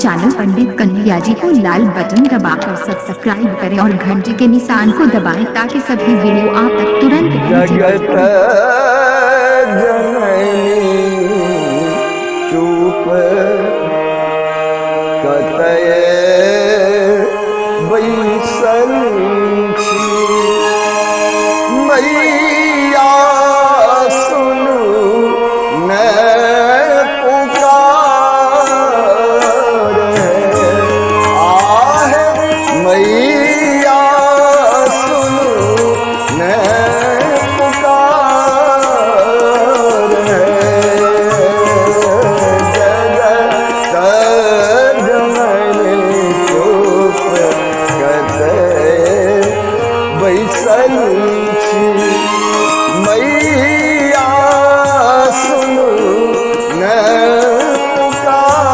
channel पंडित कन्हैया जी को लाल button दबाकर subscribe करें और घंटे के निशान को दबाएं ताकि सभी वीडियो आप तक तुरंत जगत जननी चूप कतये बैसल छी मैया सुनु न पुकार आहे मैया सुनु न पुकार जगत जननी चुप कतये बैसल छी मैया सुनु न पुकार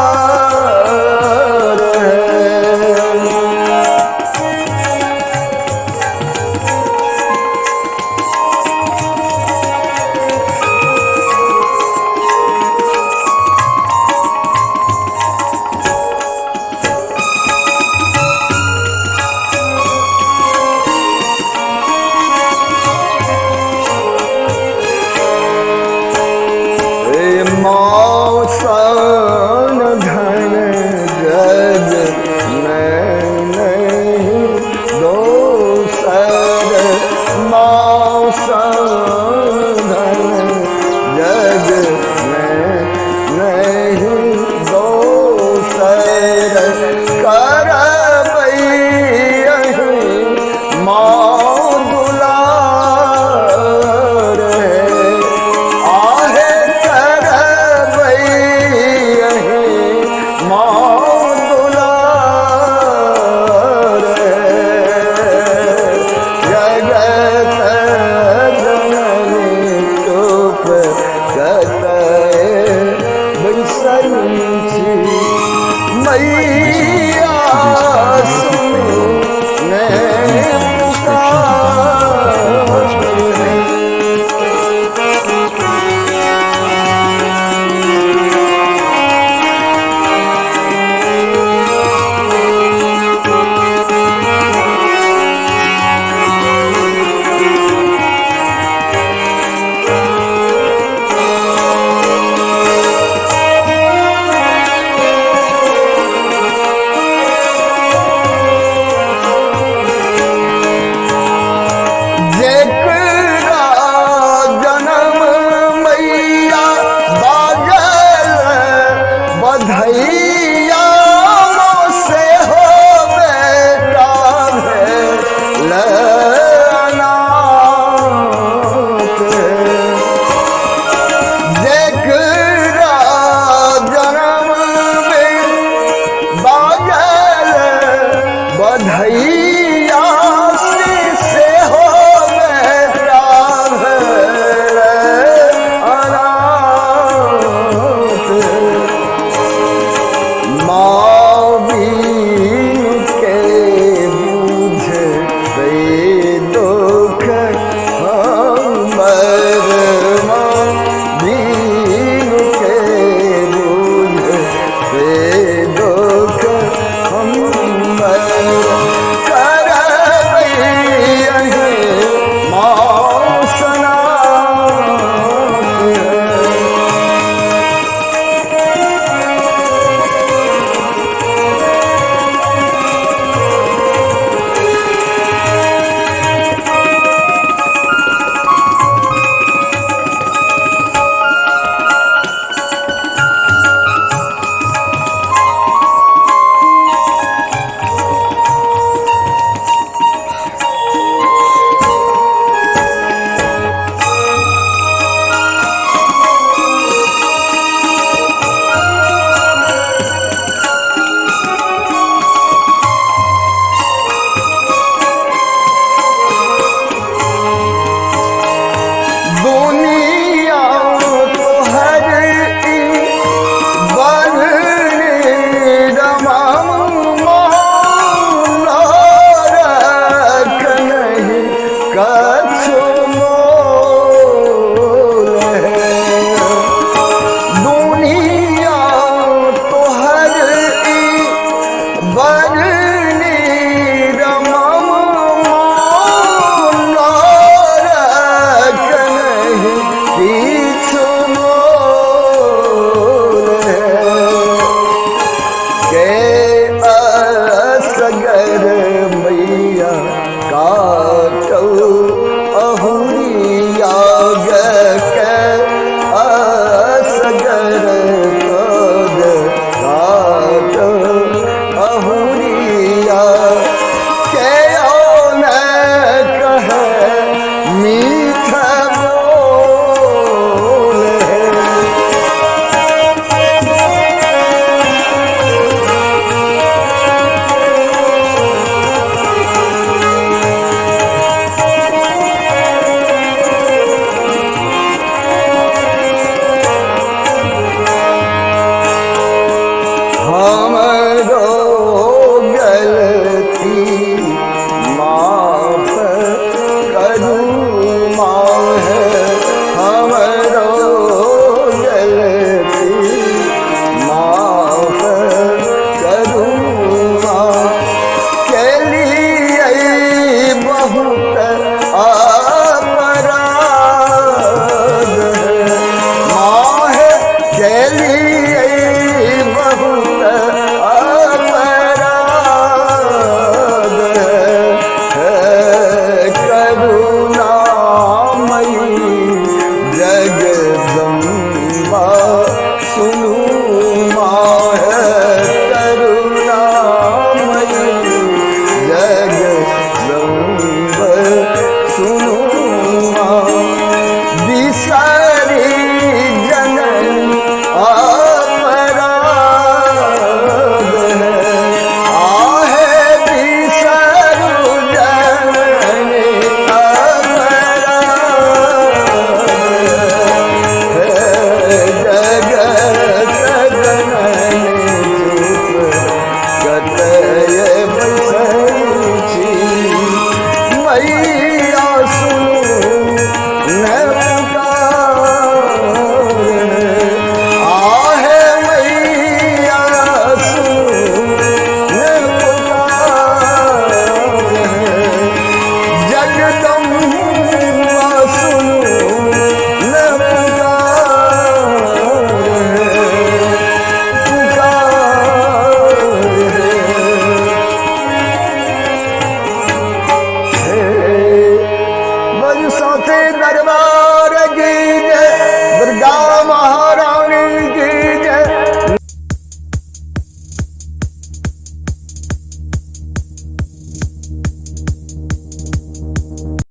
मौसन धन जग में नहीं दोसर मौसन धन जग में नहीं दोसर करबै माँ दुलार आहे मैया सुनु न के असगर मैया काटो अहुरिया के असगर कद काटो अहुरिया के न कहे मीठा बोल हमरो गलती